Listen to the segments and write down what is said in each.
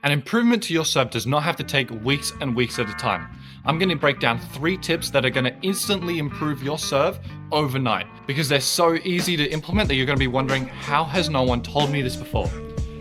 An improvement to your serve does not have to take weeks and weeks at a time. I'm going to break down 3 tips that are going to instantly improve your serve overnight because they're so easy to implement that you're going to be wondering, how has no one told me this before?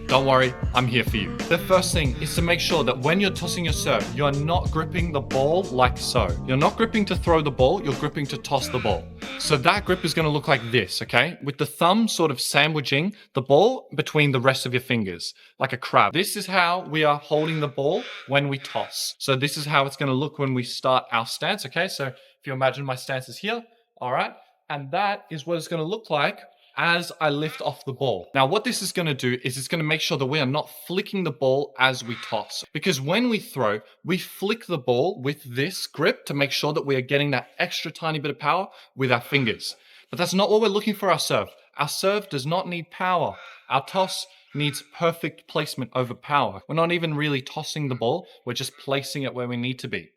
Don't worry, I'm here for you. The first thing is to make sure that when you're tossing your serve, you're not gripping the ball like so. You're not gripping to throw the ball, you're gripping to toss the ball. So that grip is going to look like this, okay? With the thumb sort of sandwiching the ball between the rest of your fingers, like a crab. This is how we are holding the ball when we toss. So this is how it's going to look when we start our stance, okay? So if you imagine my stance is here, all right? And that is what it's going to look like as I lift off the ball. Now, what this is going to do is it's going to make sure that we are not flicking the ball as we toss. Because when we throw, we flick the ball with this grip to make sure that we are getting that extra tiny bit of power with our fingers. But that's not what we're looking for our serve. Our serve does not need power. Our toss needs perfect placement over power. We're not even really tossing the ball. We're just placing it where we need to be.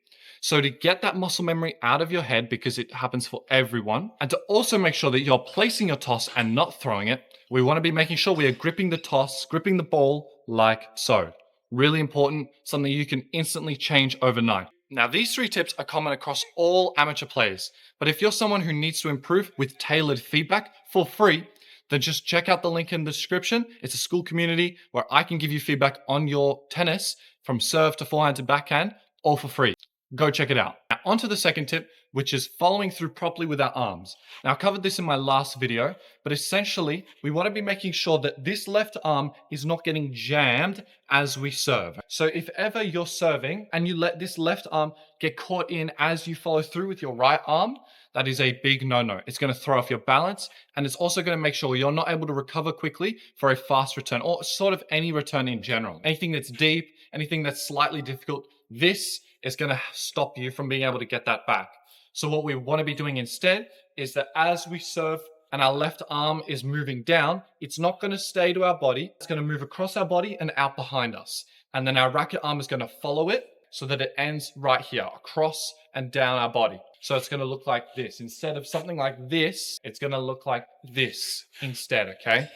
So to get that muscle memory out of your head, because it happens for everyone, and to also make sure that you're placing your toss and not throwing it, we want to be making sure we are gripping the toss, gripping the ball like so. Really important, something you can instantly change overnight. Now, these 3 tips are common across all amateur players, but if you're someone who needs to improve with tailored feedback for free, then just check out the link in the description. It's a Skool community where I can give you feedback on your tennis from serve to forehand to backhand, all for free. Go check it out. Now, on to the second tip, which is following through properly with our arms. Now, I covered this in my last video, but essentially, we want to be making sure that this left arm is not getting jammed as we serve. So if ever you're serving and you let this left arm get caught in as you follow through with your right arm, that is a big no-no. It's going to throw off your balance, and it's also going to make sure you're not able to recover quickly for a fast return, or sort of any return in general. Anything that's deep, anything that's slightly difficult, this is going to stop you from being able to get that back. So what we want to be doing instead is that as we serve and our left arm is moving down, it's not going to stay to our body. It's going to move across our body and out behind us. And then our racket arm is going to follow it so that it ends right here, across and down our body. So it's going to look like this. Instead of something like this, it's going to look like this instead, okay?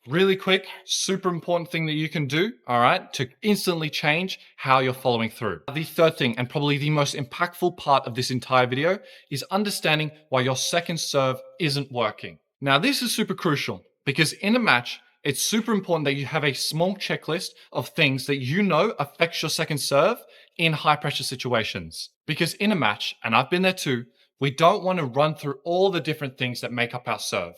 Really quick, super important thing that you can do, all right, to instantly change how you're following through. The third thing, and probably the most impactful part of this entire video, is understanding why your second serve isn't working. Now, this is super crucial because in a match, it's super important that you have a small checklist of things that you know affects your second serve in high pressure situations. Because in a match, and I've been there too, we don't want to run through all the different things that make up our serve.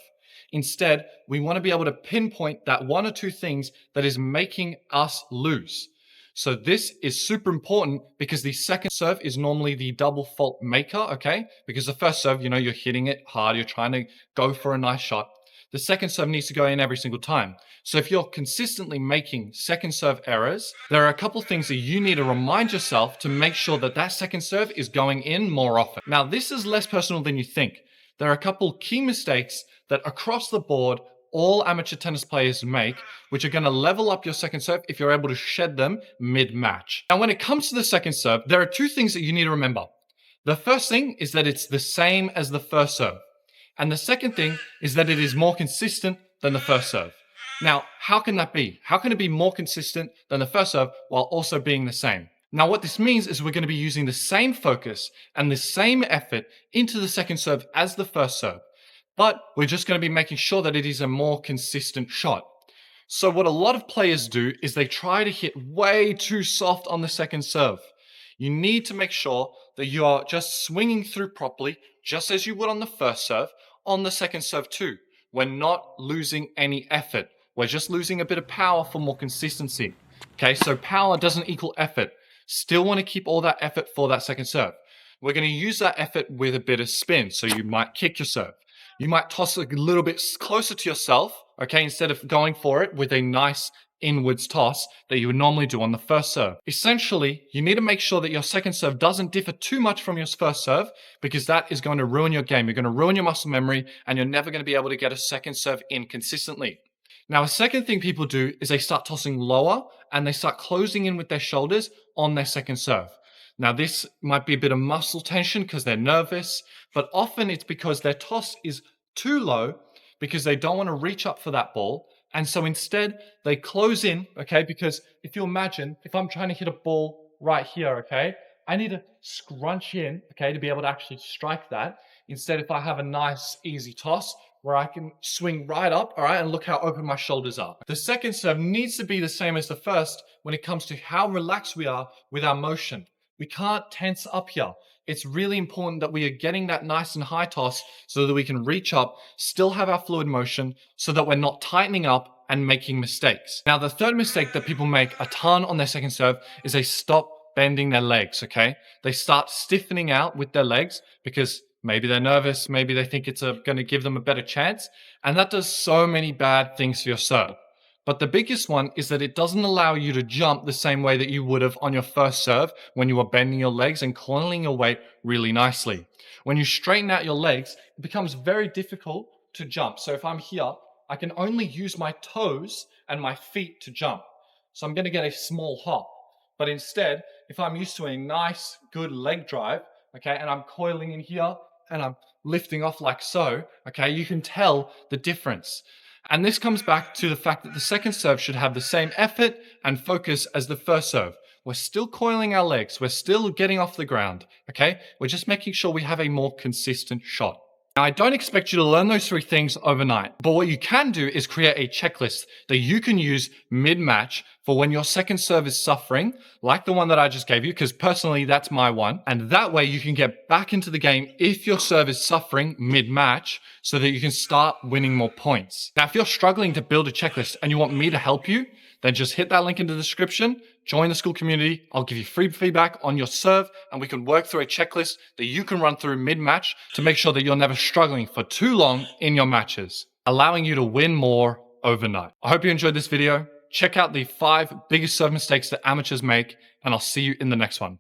Instead, we want to be able to pinpoint that 1 or 2 things that is making us lose. So this is super important because the second serve is normally the double fault maker, okay? Because the first serve, you're hitting it hard, you're trying to go for a nice shot. The second serve needs to go in every single time. So if you're consistently making second serve errors, there are a couple things that you need to remind yourself to make sure that that second serve is going in more often. Now, this is less personal than you think. There are a couple key mistakes that across the board, all amateur tennis players make, which are going to level up your second serve if you're able to shed them mid-match. Now, when it comes to the second serve, there are 2 things that you need to remember. The first thing is that it's the same as the first serve. And the second thing is that it is more consistent than the first serve. Now, how can that be? How can it be more consistent than the first serve while also being the same? Now, what this means is we're going to be using the same focus and the same effort into the second serve as the first serve. But we're just going to be making sure that it is a more consistent shot. So what a lot of players do is they try to hit way too soft on the second serve. You need to make sure that you are just swinging through properly, just as you would on the first serve, on the second serve too. We're not losing any effort. We're just losing a bit of power for more consistency. Okay, so power doesn't equal effort. Still want to keep all that effort for that second serve. We're going to use that effort with a bit of spin. So you might kick your serve. You might toss it a little bit closer to yourself, okay, instead of going for it with a nice inwards toss that you would normally do on the first serve. Essentially, you need to make sure that your second serve doesn't differ too much from your first serve because that is going to ruin your game. You're going to ruin your muscle memory and you're never going to be able to get a second serve in consistently. Now, a second thing people do is they start tossing lower and they start closing in with their shoulders on their second serve. Now, this might be a bit of muscle tension because they're nervous, but often it's because their toss is too low because they don't want to reach up for that ball And so instead, they close in, okay? Because if you imagine, if I'm trying to hit a ball right here, okay, I need to scrunch in, okay, to be able to actually strike that. Instead, if I have a nice, easy toss where I can swing right up, all right, and look how open my shoulders are. The second serve needs to be the same as the first when it comes to how relaxed we are with our motion. We can't tense up here. It's really important that we are getting that nice and high toss so that we can reach up, still have our fluid motion, so that we're not tightening up and making mistakes. Now, the third mistake that people make a ton on their second serve is they stop bending their legs, okay? They start stiffening out with their legs because maybe they're nervous, maybe they think it's going to give them a better chance, and that does so many bad things for your serve. But the biggest one is that it doesn't allow you to jump the same way that you would have on your first serve when you were bending your legs and coiling your weight really nicely. When you straighten out your legs, it becomes very difficult to jump. So if I'm here, I can only use my toes and my feet to jump. So I'm going to get a small hop. But instead, if I'm used to a nice, good leg drive, okay, and I'm coiling in here and I'm lifting off like so, okay, you can tell the difference. And this comes back to the fact that the second serve should have the same effort and focus as the first serve. We're still coiling our legs. We're still getting off the ground, okay? We're just making sure we have a more consistent shot. Now, I don't expect you to learn those three things overnight, but what you can do is create a checklist that you can use mid-match for when your second serve is suffering, like the one that I just gave you, because personally, that's my one. And that way you can get back into the game if your serve is suffering mid-match so that you can start winning more points. Now, if you're struggling to build a checklist and you want me to help you, then just hit that link in the description, join the Skool community. I'll give you free feedback on your serve and we can work through a checklist that you can run through mid-match to make sure that you're never struggling for too long in your matches, allowing you to win more overnight. I hope you enjoyed this video. Check out the 5 biggest serve mistakes that amateurs make, and I'll see you in the next one.